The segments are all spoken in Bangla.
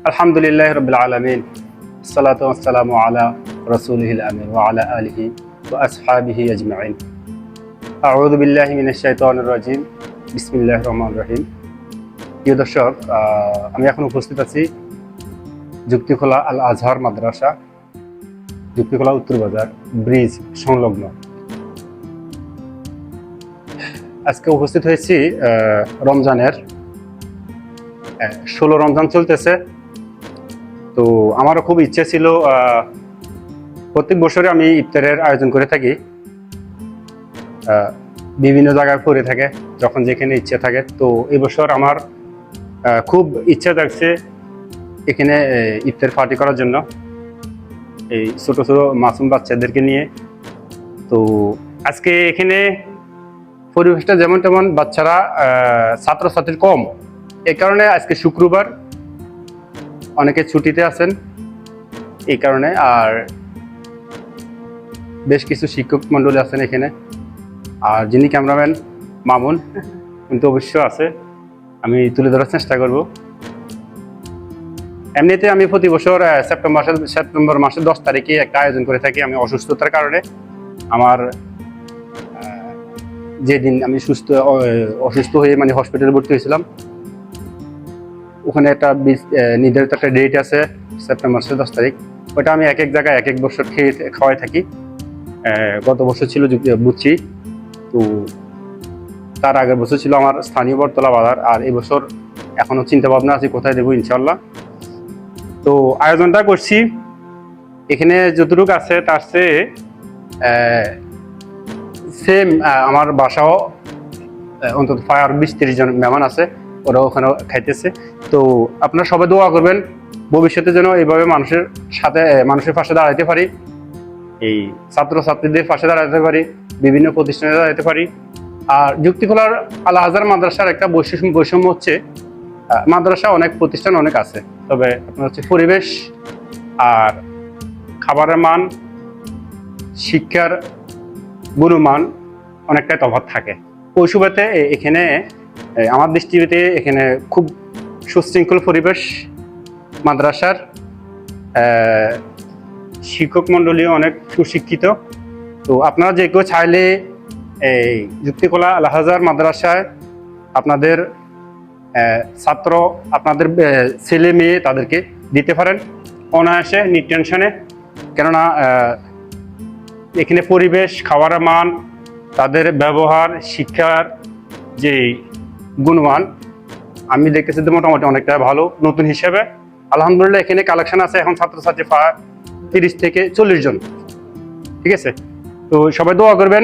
আলহামদুলিল্লাহ রাব্বিল আলামিন, আসসালাতু ওয়াসসালামু আলা রাসূলিহিল আমিন ওয়া আলা আলিহি ওয়া আসহাবিহি আজমাইন। আউযু বিল্লাহি মিনাশ শাইতানির রাজিম। বিসমিল্লাহির রহমানির রহিম। প্রিয় দর্শক, আমি এখন উপস্থিত আছি যুক্তিখোলা আল আজহার মাদ্রাসা, যুক্তিখোলা উত্তর বাজার ব্রিজ সংলগ্ন। আজকে উপস্থিত হয়েছি রমজানের 16 রমজান চলতেছে। তো আমারও খুব ইচ্ছে ছিল, প্রত্যেক বছরে আমি ইফতারের আয়োজন করে থাকি, বিভিন্ন জায়গায় পড়ে থাকে যখন যেখানে ইচ্ছে থাকে। তো এই বছর আমার খুব ইচ্ছা থাকছে এখানে ইফতার পার্টি করার জন্য, এই ছোট ছোট মাসুম বাচ্চাদেরকে নিয়ে। তো আজকে এখানে পরিবেশটা যেমন তেমন, বাচ্চারা ছাত্রছাত্রীর কম, এই কারণে আজকে শুক্রবার, অনেকে ছুটিতে আছেন এই কারণে। আর বেশ কিছু শিক্ষক মন্ডলী আছেন এখানে, আর যিনি ক্যামেরাম্যান মামুন কিন্তু অবশ্য আছে, আমি তুলে ধরার চেষ্টা করব। এমনিতে আমি প্রতি বছর সেপ্টেম্বর মাসের 10 তারিখে একটা আয়োজন করে থাকি। আমি অসুস্থতার কারণে আমার যেদিন আমি অসুস্থ হয়ে মানে হসপিটালে ভর্তি হয়েছিলাম, ওখানে একটা নির্ধারিত একটা ডেট আছে, সেপ্টেম্বর মাসের 10 তারিখ। ওটা আমি এক এক জায়গায় এক এক বছর খাওয়াই থাকি। গত বছর ছিল বুচ্চি, তো তার আগের বছর ছিল আমার স্থানীয় বটতলা বাজার, আর এই বছর এখনো চিন্তা ভাবনা আছে কোথায় দেবো ইনশাল্লাহ। তো আয়োজনটা করছি এখানে যতটুকু আছে তার চেয়ে সেম আমার বাসাও অন্তত 20-30 জন মেহমান আছে, ওরা ওখানে খাইতেছে। তো আপনারা সবাই দোয়া করবেন ভবিষ্যতে যেন এইভাবে মানুষের পাশে দাঁড়াইতে পারি, এই ছাত্রছাত্রীদের পাশে দাঁড়াতে পারি, বিভিন্ন প্রতিষ্ঠানে দাঁড়াতে পারি। আর যুক্তিখোলার আল আজহার মাদ্রাসার একটা বৈষম্য হচ্ছে, মাদ্রাসা অনেক প্রতিষ্ঠান অনেক আছে, তবে আপনার হচ্ছে পরিবেশ আর খাবারের মান, শিক্ষার গুণমান অনেকটাই তফাৎ থাকে। ওই সুবাদে এখানে আমার দৃষ্টিতে এখানে খুব সুশৃঙ্খল পরিবেশ, মাদ্রাসার শিক্ষক মন্ডলী অনেক সুশিক্ষিত। তো আপনারা যে কেউ চাইলে এই যুক্তিখোলা আল আজহার মাদ্রাসায় আপনাদের ছাত্র, আপনাদের ছেলে মেয়ে তাদেরকে দিতে পারেন অনায়াসে, নির্টেনশনে। কেননা এখানে পরিবেশ, খাবারের মান, তাদের ব্যবহার, শিক্ষার যে গুণমান আমি দেখতেছি মোটামুটি অনেকটা ভালো। নতুন হিসেবে আলহামদুলিল্লাহ এখানে কালেকশন আছে এখন ছাত্রছাত্রী প্রায় 30 থেকে 40 জন। ঠিক আছে, তো সবাই দোয়া করবেন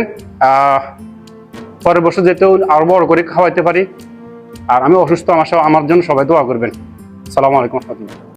পরের বছর যেতেও আরো বড় করে খাওয়াইতে পারি। আর আমি অসুস্থ, আমার জন্য সবাই দোয়া করবেন। আসসালামু আলাইকুম।